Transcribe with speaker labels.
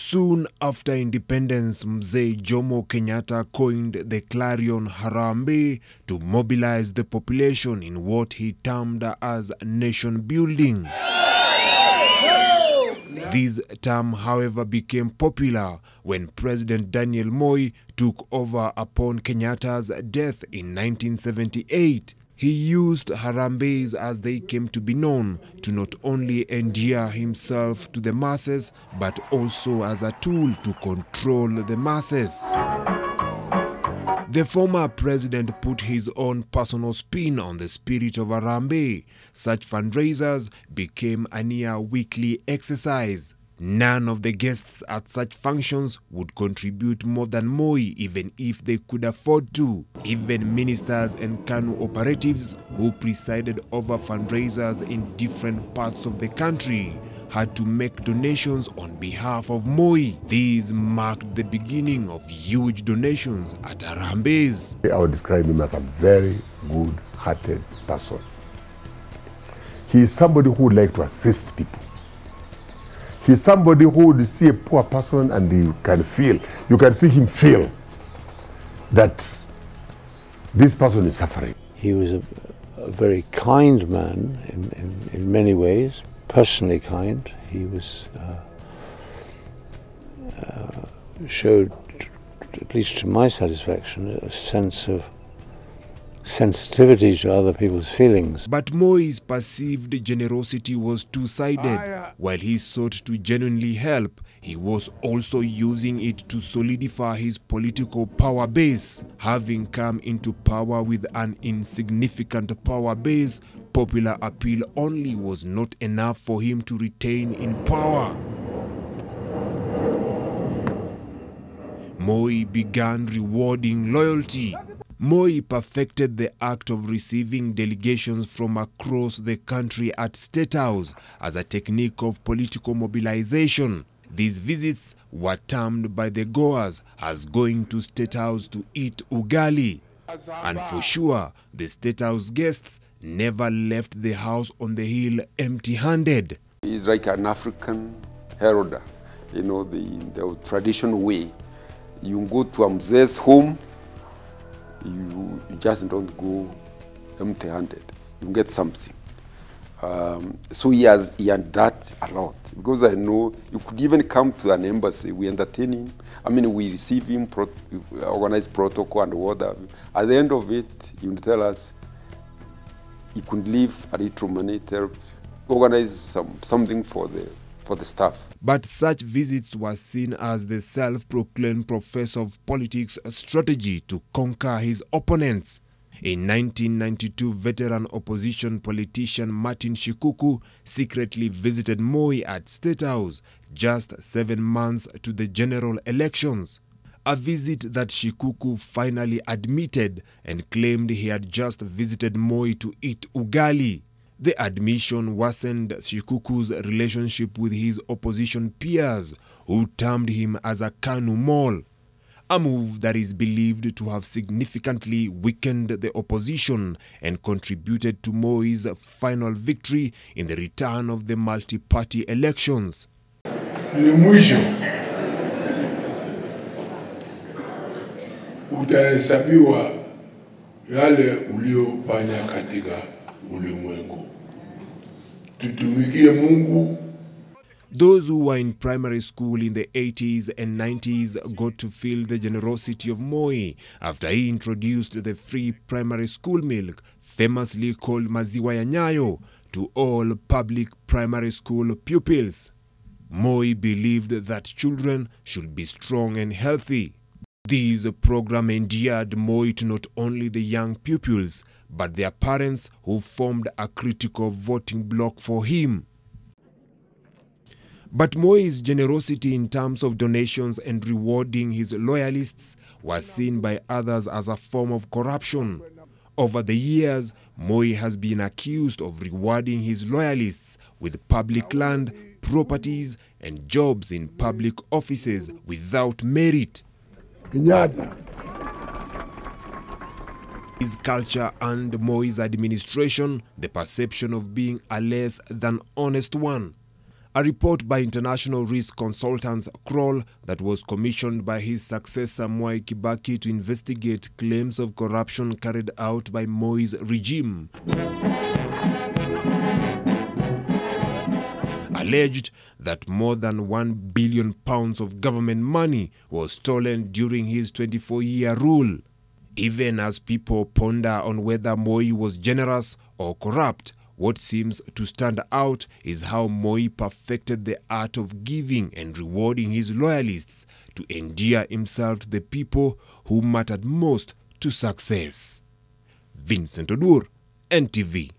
Speaker 1: Soon after independence, Mzee Jomo Kenyatta coined the clarion Harambee to mobilize the population in what he termed as nation building. This term, however, became popular when President Daniel Moi took over upon Kenyatta's death in 1978. He used Harambees, as they came to be known, to not only endear himself to the masses, but also as a tool to control the masses. The former president put his own personal spin on the spirit of Harambee. Such fundraisers became a near weekly exercise. None of the guests at such functions would contribute more than Moi, even if they could afford to. Even ministers and KANU operatives who presided over fundraisers in different parts of the country had to make donations on behalf of Moi. These marked the beginning of huge donations at Harambees.
Speaker 2: I would describe him as a very good-hearted person. He is somebody who would like to assist people. He's somebody who would see a poor person and you can see him feel that this person is suffering.
Speaker 3: He was a very kind man in many ways, personally kind. He was showed, at least to my satisfaction, a sense of sensitivity to other people's feelings.
Speaker 1: But Moi's perceived generosity was two-sided. While he sought to genuinely help, he was also using it to solidify his political power base. Having come into power with an insignificant power base, popular appeal only was not enough for him to retain in power. Moi began rewarding loyalty. Moi perfected the act of receiving delegations from across the country at State House as a technique of political mobilization. These visits were termed by the goers as going to State House to eat ugali. And for sure, the State House guests never left the house on the hill empty-handed.
Speaker 4: He's like an African herald, you know, the traditional way. You go to a mzee's home, you just don't go empty-handed. You get something. So he had that a lot. Because I know you could even come to an embassy, we entertain him. I mean, we receive him, organize protocol and whatever. At the end of it, he would tell us he could leave a little money, organize something for the staff.
Speaker 1: But such visits were seen as the self-proclaimed professor of politics strategy to conquer his opponents. In 1992, veteran opposition politician Martin Shikuku secretly visited Moi at State House just 7 months to the general elections. A visit that Shikuku finally admitted and claimed he had just visited Moi to eat ugali. The admission worsened Shikuku's relationship with his opposition peers, who termed him as a KANU mole, a move that is believed to have significantly weakened the opposition and contributed to Moi's final victory in the return of the multi-party elections.
Speaker 5: Mwisho utahesabiwa yale uliofanya katika ulimwengu. Tutumikie Mungu.
Speaker 1: Those who were in primary school in the 80s and 90s got to feel the generosity of Moi after he introduced the free primary school milk, famously called maziwa ya Nyayo, to all public primary school pupils. Moi believed that children should be strong and healthy. This program endeared Moi to not only the young pupils, but their parents, who formed a critical voting bloc for him. But Moi's generosity in terms of donations and rewarding his loyalists was seen by others as a form of corruption. Over the years, Moi has been accused of rewarding his loyalists with public land, properties, and jobs in public offices without merit. His culture and Moi's administration the perception of being a less than honest one. A report by international risk consultants Kroll that was commissioned by his successor Mwai Kibaki to investigate claims of corruption carried out by Moi's regime alleged that more than £1 billion of government money was stolen during his 24-year rule. Even as people ponder on whether Moi was generous or corrupt, what seems to stand out is how Moi perfected the art of giving and rewarding his loyalists to endear himself to the people who mattered most to success. Vincent Odur, NTV.